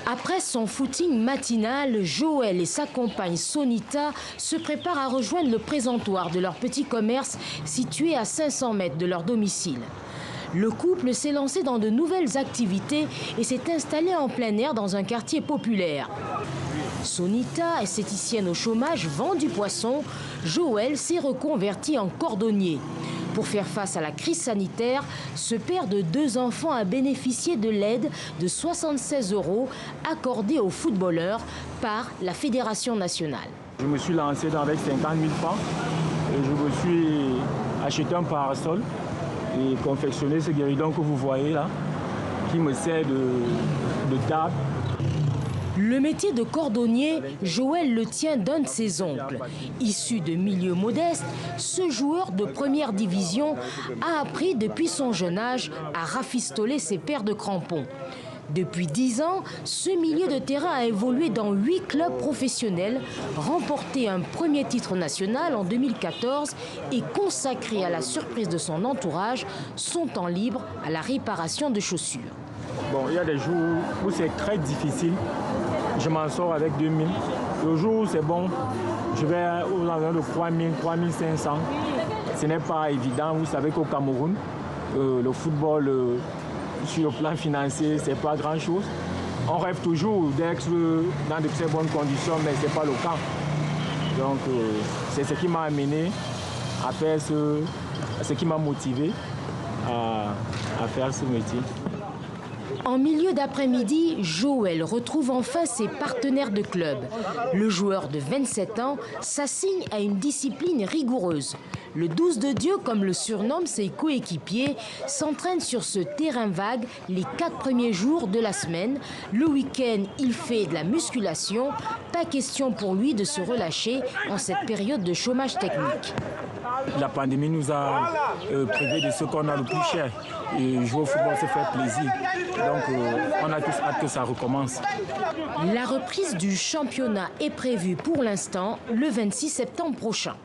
Après son footing matinal, Joël et sa compagne Sonita se préparent à rejoindre le présentoir de leur petit commerce situé à 500 mètres de leur domicile. Le couple s'est lancé dans de nouvelles activités et s'est installé en plein air dans un quartier populaire. Sonita, esthéticienne au chômage, vend du poisson. Joël s'est reconverti en cordonnier. Pour faire face à la crise sanitaire, ce père de 2 enfants a bénéficié de l'aide de 76 € accordée aux footballeurs par la Fédération nationale. Je me suis lancé avec 50 000 francs et je me suis acheté un parasol et confectionné ce guéridon que vous voyez là, qui me sert de table. Le métier de cordonnier, Joël le tient d'un de ses oncles. Issu de milieux modestes, ce joueur de première division a appris depuis son jeune âge à rafistoler ses paires de crampons. Depuis 10 ans, ce milieu de terrain a évolué dans 8 clubs professionnels, remporté un premier titre national en 2014 et consacré à la surprise de son entourage son temps libre à la réparation de chaussures. Bon, il y a des jours où c'est très difficile. Je m'en sors avec 2000. Le jour où c'est bon, je vais aux environs de 3000, 3500. Ce n'est pas évident. Vous savez qu'au Cameroun, le football, sur le plan financier, ce n'est pas grand-chose. On rêve toujours d'être dans de très bonnes conditions, mais ce n'est pas le cas. Donc, c'est ce qui m'a amené à faire ce qui m'a motivé à faire ce métier. En milieu d'après-midi, Joël retrouve enfin ses partenaires de club. Le joueur de 27 ans s'assigne à une discipline rigoureuse. Le 12 de Dieu, comme le surnomment ses coéquipiers, s'entraîne sur ce terrain vague les 4 premiers jours de la semaine. Le week-end, il fait de la musculation. Pas question pour lui de se relâcher en cette période de chômage technique. La pandémie nous a privé de ce qu'on a le plus cher. Et jouer au football, c'est faire plaisir. Donc, on a tous hâte que ça recommence. La reprise du championnat est prévue pour l'instant le 26 septembre prochain.